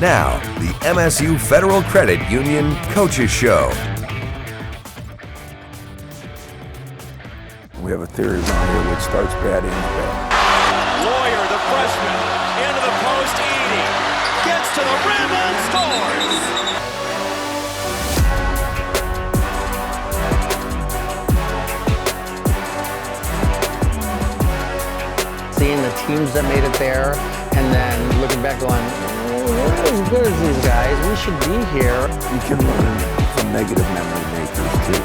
Now, the MSU Federal Credit Union Coaches Show. We have a theory around here which starts bad, ends bad. Lawyer, the freshman, into the post, Edie. Gets to the rim and scores. Seeing the teams that made it there, and then looking back going, we're not as good as these guys. We should be here. You can learn from negative memory makers too.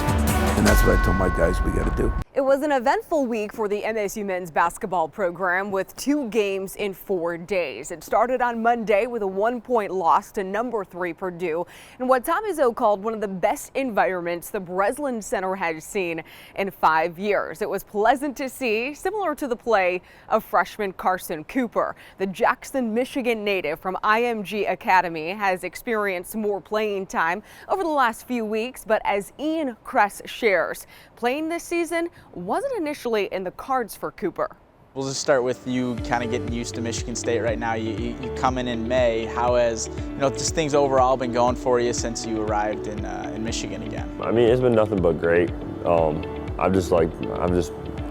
And that's what I told my guys we got to do. It was an eventful week for the MSU men's basketball program with 2 games in 4 days. It started on Monday with a 1-point loss to number 3 Purdue in what Tom Izzo called one of the best environments the Breslin Center has seen in 5 years. It was pleasant to see, similar to the play of freshman Carson Cooper. The Jackson, Michigan native from IMG Academy has experienced more playing time over the last few weeks, but as Ian Kress shares, playing this season wasn't initially in the cards for Cooper. We'll just start with you kind of getting used to Michigan State right now. You come in May. How has, just things overall been going for you since you arrived in Michigan again? I mean, it's been nothing but great. I've just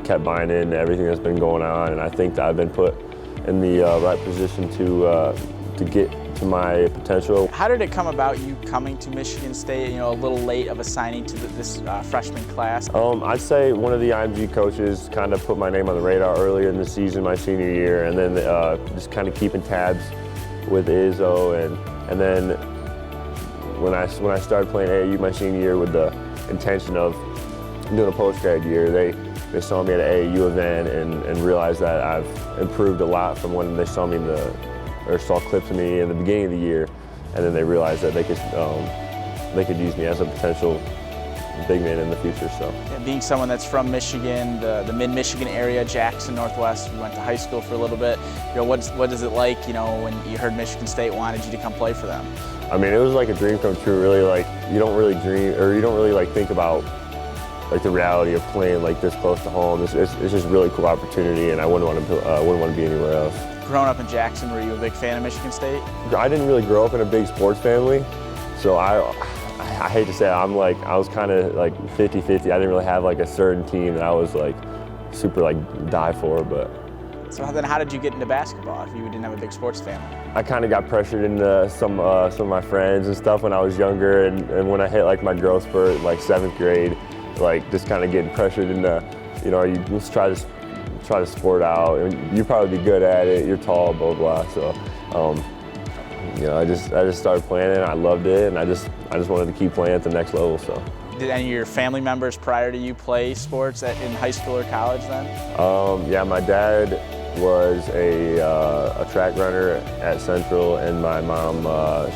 kept buying into everything that's been going on, and I think that I've been put in the right position to get to my potential. How did it come about you coming to Michigan State, a little late of a signing to this freshman class? I'd say one of the IMG coaches kind of put my name on the radar earlier in the season, my senior year, and then just kind of keeping tabs with Izzo, and then when I started playing AAU my senior year with the intention of doing a post-grad year, they saw me at an AAU event and realized that I've improved a lot from when they saw me or saw clips of me in the beginning of the year, and then they realized that they could use me as a potential big man in the future. So, yeah, being someone that's from Michigan, the mid-Michigan area, Jackson, Northwest, you went to high school for a little bit. What is it like, when you heard Michigan State wanted you to come play for them? I mean, it was like a dream come true. Really, you don't really dream, or you don't really think about the reality of playing this close to home. It's just a really cool opportunity, and I wouldn't want to be anywhere else. Growing up in Jackson, were you a big fan of Michigan State? I didn't really grow up in a big sports family, so I hate to say it, I was kind of 50-50. I didn't really have a certain team that I was super die for, but. So then how did you get into basketball if you didn't have a big sports family? I kind of got pressured into some of my friends and stuff when I was younger, and when I hit my growth spurt 7th grade, just kind of getting pressured into, let's try to sport out, and you probably be good at it, you're tall, blah, blah. So, I just started playing it, and I loved it, and I just wanted to keep playing at the next level, so. Did any of your family members prior to you play sports in high school or college then? Yeah, my dad was a track runner at Central, and my mom,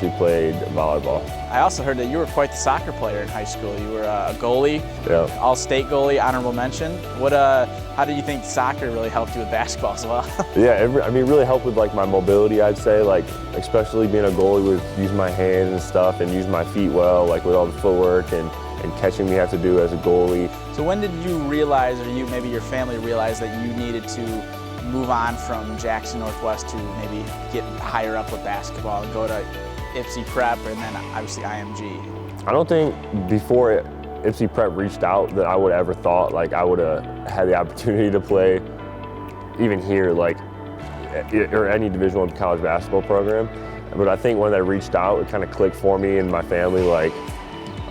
she played volleyball. I also heard that you were quite the soccer player in high school. You were a goalie, yeah. All-state goalie, honorable mention. How do you think soccer really helped you with basketball as well? Yeah, it really helped with my mobility, I'd say, especially being a goalie with using my hands and stuff and using my feet well, with all the footwork and catching we have to do as a goalie. So when did you realize, or maybe your family realized, that you needed to move on from Jackson Northwest to maybe get higher up with basketball and go to Ipsy Prep and then obviously IMG? I don't think before Ipsy Prep reached out that I would have ever thought I would have had the opportunity to play even here or any Division I college basketball program. But I think when they reached out, it kind of clicked for me and my family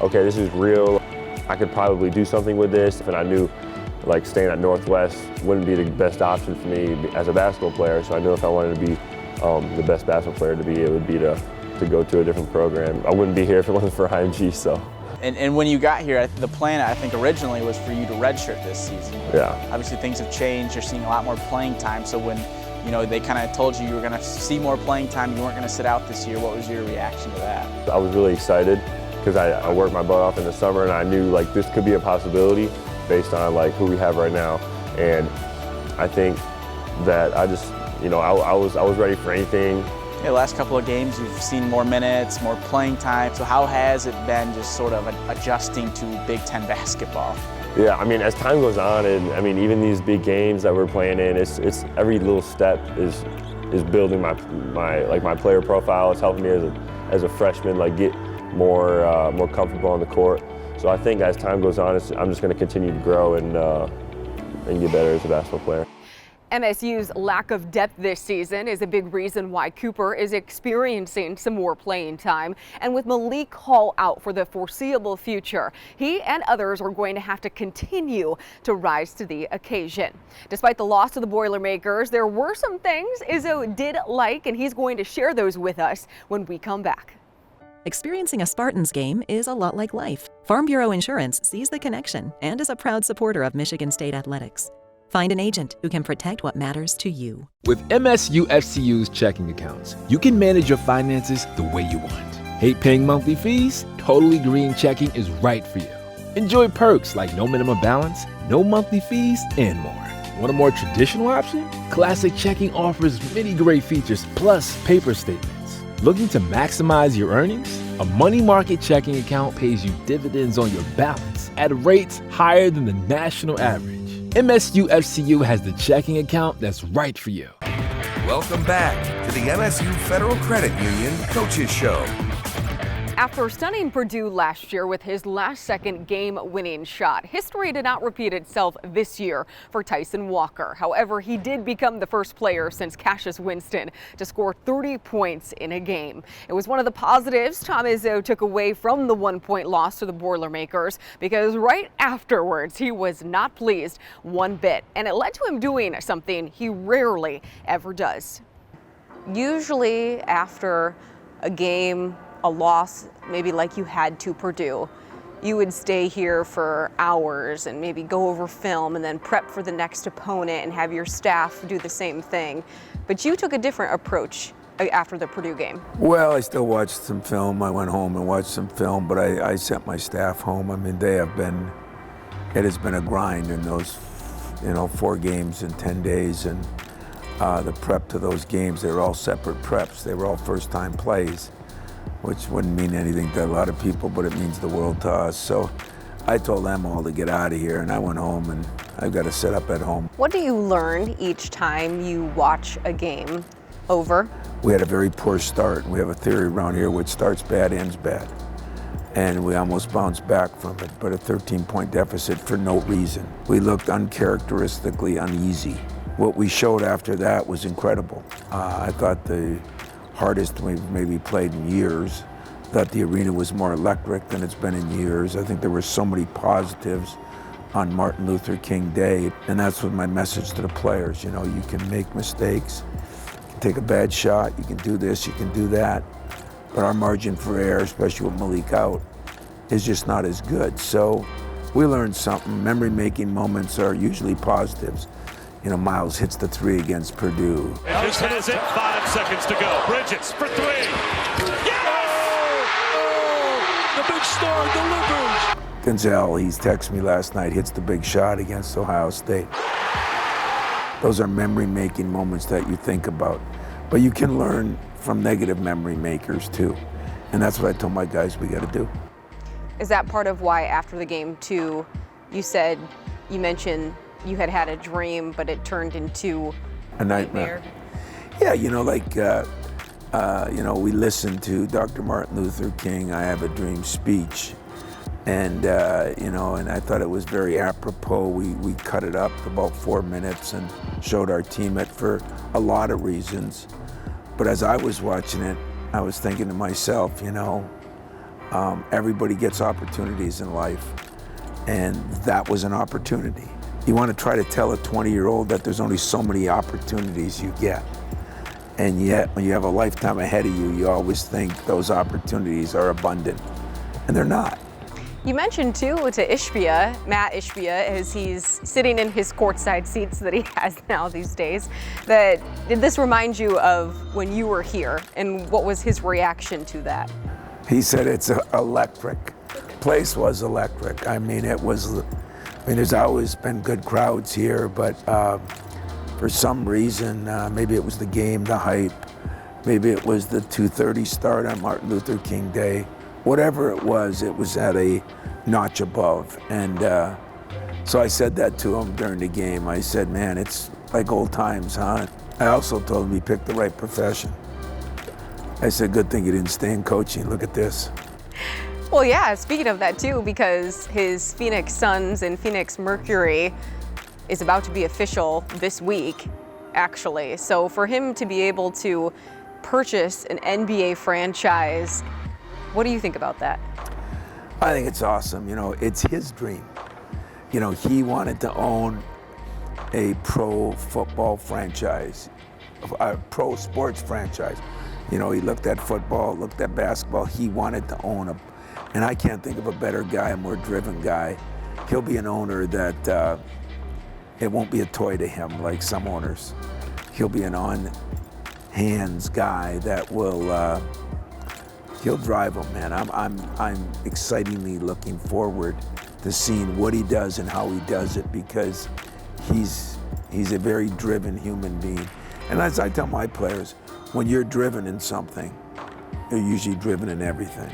okay, this is real. I could probably do something with this, and I knew staying at Northwest wouldn't be the best option for me as a basketball player, so I knew if I wanted to be the best basketball player to be, it would be to go to a different program. I wouldn't be here if it wasn't for IMG, so. And when you got here, the plan, I think, originally was for you to redshirt this season. Yeah. Obviously, things have changed. You're seeing a lot more playing time, so when they kind of told you were going to see more playing time, you weren't going to sit out this year, what was your reaction to that? I was really excited because I worked my butt off in the summer, and I knew this could be a possibility based on who we have right now, and I think that I just I was ready for anything. Yeah, the last couple of games you've seen more minutes, more playing time. So how has it been just sort of adjusting to Big Ten basketball? Yeah, I mean, as time goes on, and I mean, even these big games that we're playing in, it's every little step is is building my player profile. It's helping me as a freshman get more comfortable on the court. So I think as time goes on, I'm just going to continue to grow and get better as a basketball player. MSU's lack of depth this season is a big reason why Cooper is experiencing some more playing time. And with Malik Hall out for the foreseeable future, he and others are going to have to continue to rise to the occasion. Despite the loss to the Boilermakers, there were some things Izzo did like, and he's going to share those with us when we come back. Experiencing a Spartans game is a lot like life. Farm Bureau Insurance sees the connection and is a proud supporter of Michigan State athletics. Find an agent who can protect what matters to you. With MSU FCU's checking accounts, you can manage your finances the way you want. Hate paying monthly fees? Totally Green Checking is right for you. Enjoy perks like no minimum balance, no monthly fees, and more. Want a more traditional option? Classic Checking offers many great features plus paper statements. Looking to maximize your earnings? A money market checking account pays you dividends on your balance at rates higher than the national average. MSU FCU has the checking account that's right for you. Welcome back to the MSU Federal Credit Union Coaches Show. After stunning Purdue last year with his last-second game-winning shot, history did not repeat itself this year for Tyson Walker. However, he did become the first player since Cassius Winston to score 30 points in a game. It was one of the positives Tom Izzo took away from the one-point loss to the Boilermakers, because right afterwards he was not pleased one bit, and it led to him doing something he rarely ever does. Usually after a game, a loss, maybe like you had to Purdue, you would stay here for hours and maybe go over film and then prep for the next opponent and have your staff do the same thing. But you took a different approach after the Purdue game. Well, I still watched some film. I went home and watched some film, but I sent my staff home. I mean, it has been a grind in those, 4 games in 10 days. And the prep to those games, they were all separate preps. They were all first-time plays, which wouldn't mean anything to a lot of people, but it means the world to us. So I told them all to get out of here, and I went home, and I've got to sit up at home. What do you learn each time you watch a game over? We had a very poor start. We have a theory around here which starts bad, ends bad. And we almost bounced back from it, but a 13-point deficit for no reason. We looked uncharacteristically uneasy. What we showed after that was incredible. I thought the hardest we've maybe played in years. Thought the arena was more electric than it's been in years. I think there were so many positives on Martin Luther King Day, and that's what my message to the players. You can make mistakes, you can take a bad shot, you can do this, you can do that, but our margin for error, especially with Malik out, is just not as good. So we learned something. Memory-making moments are usually positives. Miles hits the 3 against Purdue. Just has it, 5 seconds to go. Bridges for 3. Yes! The big star delivers. Gonzalez, he's texted me last night, hits the big shot against Ohio State. Those are memory-making moments that you think about. But you can learn from negative memory makers too. And that's what I told my guys we got to do. Is that part of why after the game too, you mentioned you had a dream, but it turned into a nightmare? Yeah, we listened to Dr. Martin Luther King, I Have a Dream speech. And, and I thought it was very apropos. We cut it up to about 4 minutes and showed our team it for a lot of reasons. But as I was watching it, I was thinking to myself, everybody gets opportunities in life. And that was an opportunity. You want to try to tell a 20-year-old that there's only so many opportunities you get. And yet, when you have a lifetime ahead of you, you always think those opportunities are abundant. And they're not. You mentioned too to Ishbia, Matt Ishbia, as he's sitting in his courtside seats that he has now these days, did this remind you of when you were here, and what was his reaction to that? He said it's electric. Place was electric. There's always been good crowds here, but for some reason, maybe it was the game, the hype, maybe it was the 2:30 start on Martin Luther King Day. Whatever it was at a notch above. And so I said that to him during the game. I said, man, it's like old times, huh? I also told him he picked the right profession. I said, good thing he didn't stay in coaching. Look at this. Well, yeah, speaking of that too, because his Phoenix Suns and Phoenix Mercury is about to be official this week, actually. So for him to be able to purchase an NBA franchise, what do you think about that? I think it's awesome. You know, it's his dream. You know, he wanted to own a pro football franchise, a pro sports franchise. You know, he looked at football, looked at basketball. He wanted to own and I can't think of a better guy, a more driven guy. He'll be an owner that it won't be a toy to him like some owners. He'll be an on-hands guy that will, he'll drive them, man. I'm excitingly looking forward to seeing what he does and how he does it, because he's a very driven human being. And as I tell my players, when you're driven in something, you're usually driven in everything.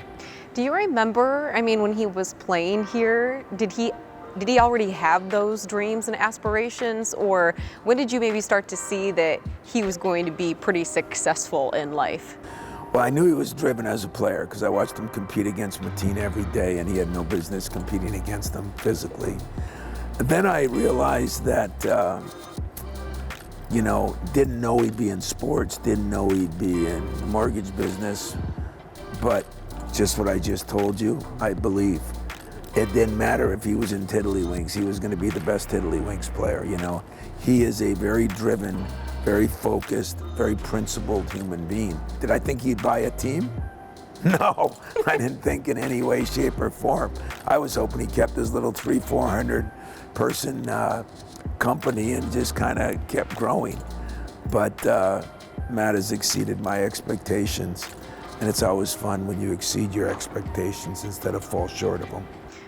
Do you remember, I mean, when he was playing here, did he already have those dreams and aspirations, or when did you maybe start to see that he was going to be pretty successful in life? Well, I knew he was driven as a player because I watched him compete against Mateen every day, and he had no business competing against them physically. And then I realized that, you know, didn't know he'd be in sports, didn't know he'd be in the mortgage business, but just what I just told you, I believe. It didn't matter if he was in Tiddlywinks, he was going to be the best Tiddlywinks player, you know. He is a very driven, very focused, very principled human being. Did I think he'd buy a team? No, I didn't think in any way, shape, or form. I was hoping he kept his little 300-400 person company and just kind of kept growing. But Matt has exceeded my expectations. And it's always fun when you exceed your expectations instead of fall short of them.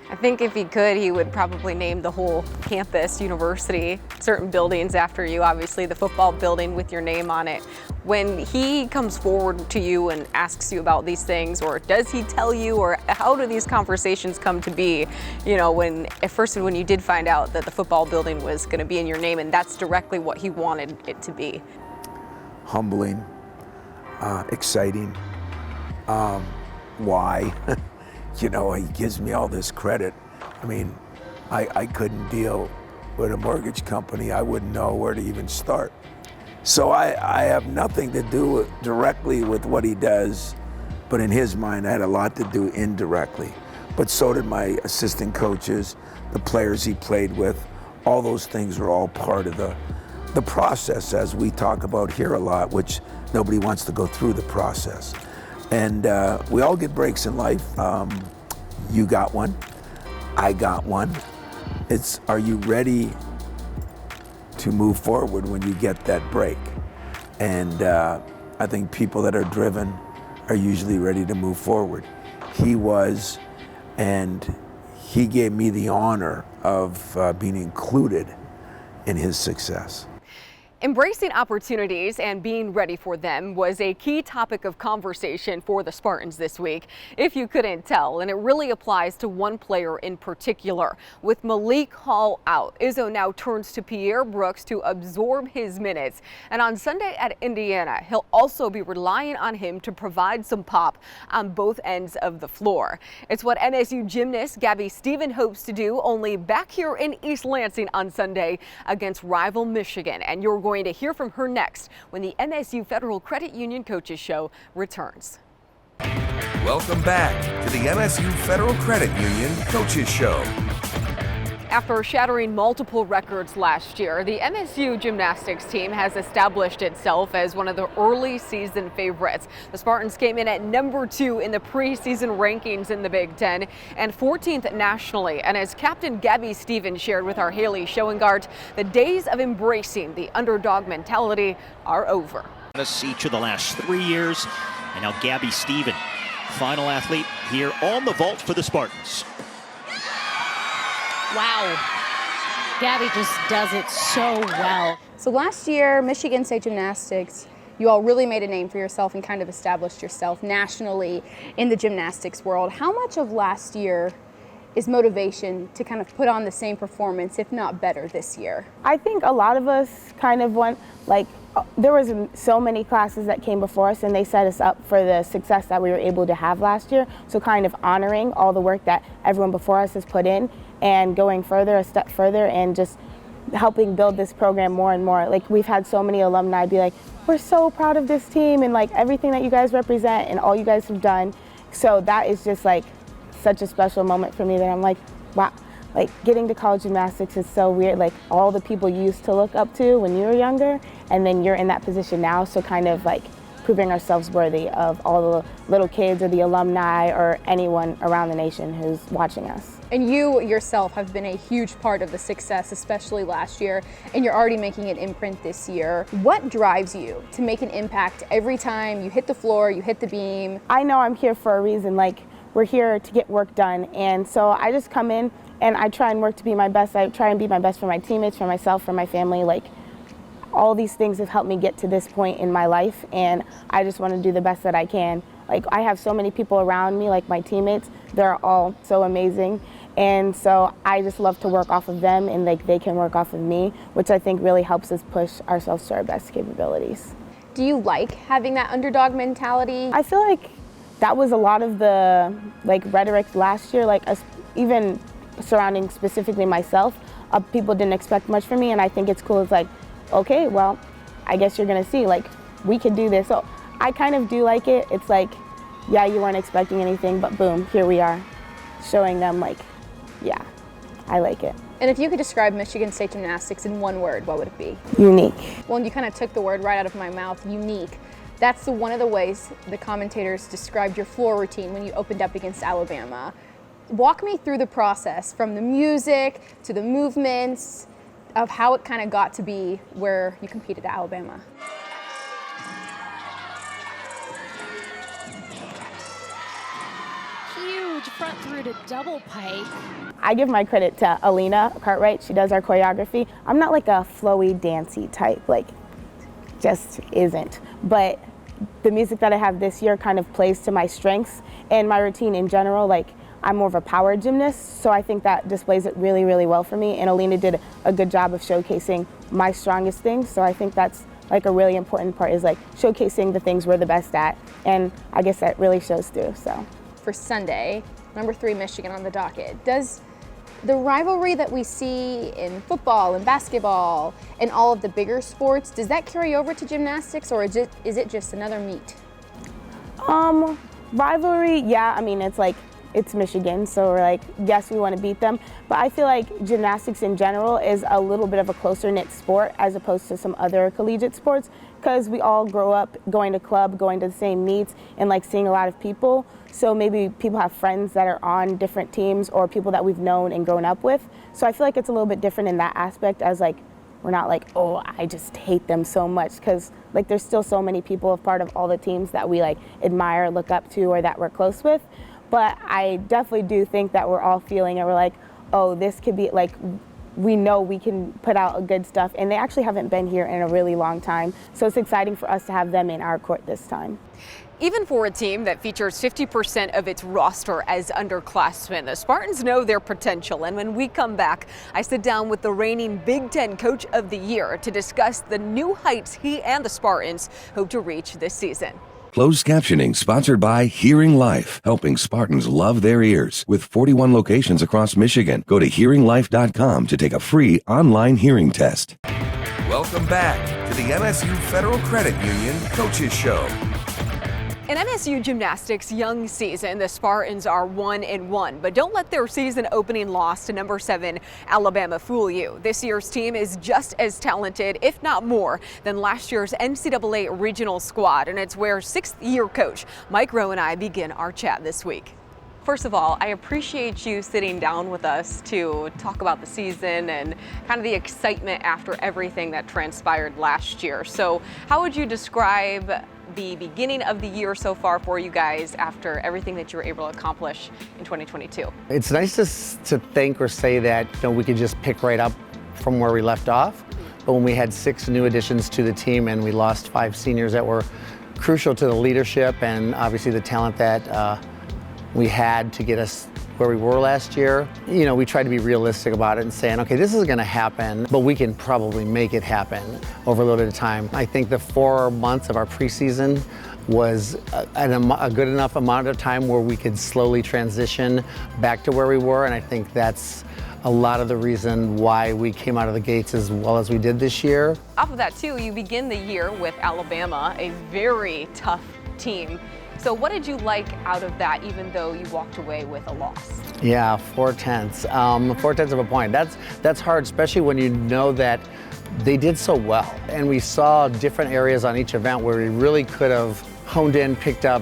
I think if he could, he would probably name the whole campus, university, certain buildings after you, obviously the football building with your name on it. When he comes forward to you and asks you about these things, or does he tell you, or how do these conversations come to be, you know, when you did find out that the football building was going to be in your name and that's directly what he wanted it to be? Humbling, exciting. Why? You know, he gives me all this credit. I mean, I couldn't deal with a mortgage company. I wouldn't know where to even start. So I have nothing to do directly with what he does, but in his mind, I had a lot to do indirectly. But so did my assistant coaches, the players he played with. All those things are all part of the process, as we talk about here a lot, which nobody wants to go through the process. And we all get breaks in life. You got one, I got one. It's, are you ready to move forward when you get that break? And I think people that are driven are usually ready to move forward. He was, and he gave me the honor of being included in his success. Embracing opportunities and being ready for them was a key topic of conversation for the Spartans this week, if you couldn't tell, and it really applies to one player in particular. With Malik Hall out, Izzo now turns to Pierre Brooks to absorb his minutes, and on Sunday at Indiana, he'll also be relying on him to provide some pop on both ends of the floor. It's what MSU gymnast Gabby Stephen hopes to do, only back here in East Lansing on Sunday against rival Michigan, and you're going to hear from her next when the MSU Federal Credit Union Coaches Show returns. Welcome back to the MSU Federal Credit Union Coaches Show. After shattering multiple records last year, the MSU gymnastics team has established itself as one of the early season favorites. The Spartans came in at #2 in the preseason rankings in the Big Ten and 14th nationally. And as Captain Gabby Stevens shared with our Haley Schoengart, the days of embracing the underdog mentality are over. Each of the last 3 years, and now Gabby Stevens, final athlete here on the vault for the Spartans. Wow, Gabby just does it so well. So last year, Michigan State Gymnastics, you all really made a name for yourself and kind of established yourself nationally in the gymnastics world. How much of last year is motivation to kind of put on the same performance, if not better, this year? I think a lot of us kind of want, like, there was so many classes that came before us, and they set us up for the success that we were able to have last year. So kind of honoring all the work that everyone before us has put in and going further, a step further, and just helping build this program more and more. Like, we've had so many alumni be like, we're so proud of this team and like everything that you guys represent and all you guys have done. So that is just like such a special moment for me that I'm like, wow. Like, getting to college gymnastics is so weird. Like, all the people you used to look up to when you were younger, and then you're in that position now. So kind of like proving ourselves worthy of all the little kids or the alumni or anyone around the nation who's watching us. And you yourself have been a huge part of the success, especially last year, and you're already making an imprint this year. What drives you to make an impact every time you hit the floor, you hit the beam? I know I'm here for a reason. Like, we're here to get work done, and so I just come in and I try and work to be my best. I try and be my best for my teammates, for myself, for my family. Like, all these things have helped me get to this point in my life, and I just want to do the best that I can. Like, I have so many people around me, like my teammates, they're all so amazing. And so I just love to work off of them, and like they can work off of me, which I think really helps us push ourselves to our best capabilities. Do you like having that underdog mentality? I feel like that was a lot of the like rhetoric last year, like even surrounding specifically myself. People didn't expect much from me, and I think it's cool. It's like, okay, well, I guess you're gonna see, like, we could do this. So I kind of do like it. It's like, yeah, you weren't expecting anything, but boom, here we are, showing them like, yeah, I like it. And if you could describe Michigan State Gymnastics in one word, what would it be? Unique. Well, you kind of took the word right out of my mouth, unique. That's one of the ways the commentators described your floor routine when you opened up against Alabama. Walk me through the process from the music to the movements of how it kind of got to be where you competed at Alabama. Huge front through to double pike. I give my credit to Alina Cartwright. She does our choreography. I'm not like a flowy, dancey type, like, just isn't. But the music that I have this year kind of plays to my strengths, and my routine in general. Like, I'm more of a power gymnast, so I think that displays it really, really well for me. And Alina did a good job of showcasing my strongest things. So I think that's like a really important part, is like showcasing the things we're the best at. And I guess that really shows through, so. For Sunday, number 3 Michigan on the docket. Does the rivalry that we see in football and basketball and all of the bigger sports, does that carry over to gymnastics, or is it just another meet? Rivalry, yeah, I mean, it's like, it's Michigan, so we're like, yes, we want to beat them. But I feel like gymnastics in general is a little bit of a closer knit sport as opposed to some other collegiate sports, because we all grow up going to club, going to the same meets, and like seeing a lot of people. So maybe people have friends that are on different teams, or people that we've known and grown up with. So I feel like it's a little bit different in that aspect, as like, we're not like, oh, I just hate them so much, because like there's still so many people a part of all the teams that we like admire, look up to, or that we're close with. But I definitely do think that we're all feeling it. We're like, oh, this could be like, we know we can put out good stuff. And they actually haven't been here in a really long time. So it's exciting for us to have them in our court this time. Even for a team that features 50% of its roster as underclassmen, the Spartans know their potential. And when we come back, I sit down with the reigning Big Ten Coach of the Year to discuss the new heights he and the Spartans hope to reach this season. Closed captioning sponsored by Hearing Life, helping Spartans love their ears. With 41 locations across Michigan, go to hearinglife.com to take a free online hearing test. Welcome back to the MSU Federal Credit Union Coaches Show. In MSU gymnastics' young season, the Spartans are 1-1, but don't let their season opening loss to number 7 Alabama fool you. This year's team is just as talented, if not more, than last year's NCAA regional squad, and it's where 6th-year coach Mike Rowe and I begin our chat this week. First of all, I appreciate you sitting down with us to talk about the season and kind of the excitement after everything that transpired last year. So how would you describe the beginning of the year so far for you guys after everything that you were able to accomplish in 2022? It's nice to think or say that we could just pick right up from where we left off. But when we had 6 new additions to the team and we lost 5 seniors that were crucial to the leadership and obviously the talent that we had to get us where we were last year. You know, we tried to be realistic about it and saying, okay, this is going to happen, but we can probably make it happen over a little bit of time. I think the 4 months of our preseason was a good enough amount of time where we could slowly transition back to where we were, and I think that's a lot of the reason why we came out of the gates as well as we did this year. Off of that too, you begin the year with Alabama, a very tough team. So what did you like out of that, even though you walked away with a loss? Yeah, 4/10. 4/10 of a point. That's hard, especially when you know that they did so well. And we saw different areas on each event where we really could have honed in, picked up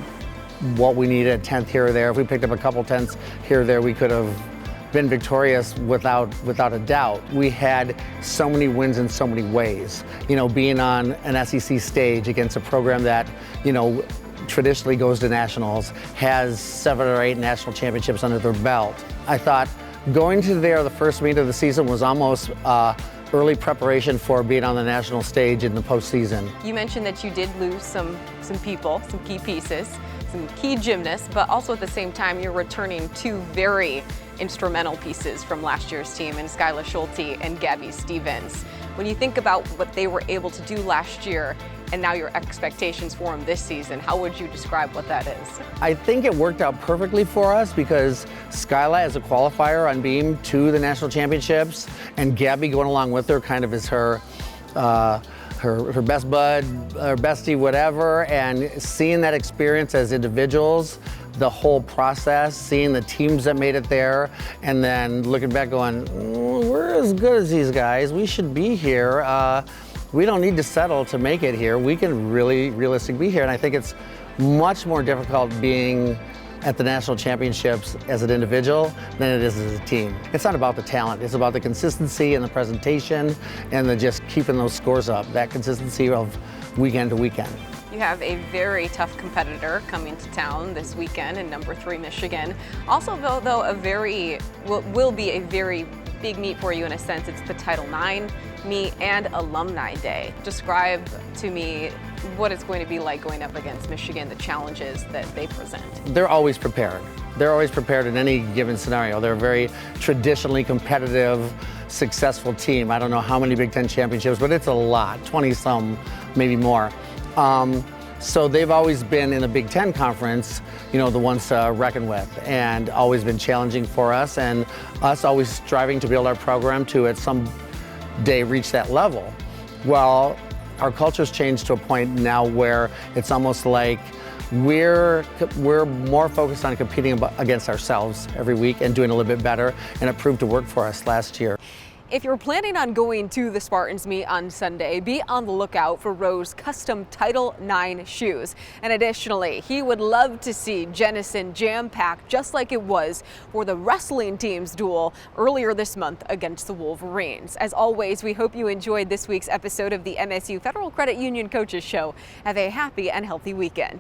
what we needed, a 10th here or there. If we picked up a couple 10ths here or there, we could have been victorious without a doubt. We had so many wins in so many ways. You know, being on an SEC stage against a program that, you know, traditionally goes to nationals, has 7 or 8 national championships under their belt. I thought going to there the first meet of the season was almost early preparation for being on the national stage in the postseason. You mentioned that you did lose some people, some key pieces, some key gymnasts, but also at the same time you're returning 2 very instrumental pieces from last year's team in Skyla Schulte and Gabby Stevens. When you think about what they were able to do last year and now your expectations for them this season, how would you describe what that is? I think it worked out perfectly for us because Skyla as a qualifier on beam to the national championships and Gabby going along with her kind of is her best bud, her bestie, whatever, and seeing that experience as individuals, the whole process, seeing the teams that made it there, and then looking back going, we're as good as these guys, we should be here. We don't need to settle to make it here. We can really realistically be here, and I think it's much more difficult being at the national championships as an individual than it is as a team. It's not about the talent, it's about the consistency and the presentation and the just keeping those scores up, that consistency of weekend to weekend. You have a very tough competitor coming to town this weekend in number 3 Michigan. Also though will be a very big meet for you in a sense. It's the Title IX meet and Alumni Day. Describe to me what it's going to be like going up against Michigan, the challenges that they present. They're always prepared. They're always prepared in any given scenario. They're a very traditionally competitive, successful team. I don't know how many Big Ten championships, but it's a lot, 20-some, maybe more. So they've always been in the Big Ten conference, you know, the ones to reckon with, and always been challenging for us, and us always striving to build our program to at some day reach that level. Well, our culture's changed to a point now where it's almost like we're more focused on competing against ourselves every week and doing a little bit better, and it proved to work for us last year. If you're planning on going to the Spartans meet on Sunday, be on the lookout for Rowe's custom Title IX shoes. And additionally, he would love to see Jenison jam-packed just like it was for the wrestling team's duel earlier this month against the Wolverines. As always, we hope you enjoyed this week's episode of the MSU Federal Credit Union Coaches Show. Have a happy and healthy weekend.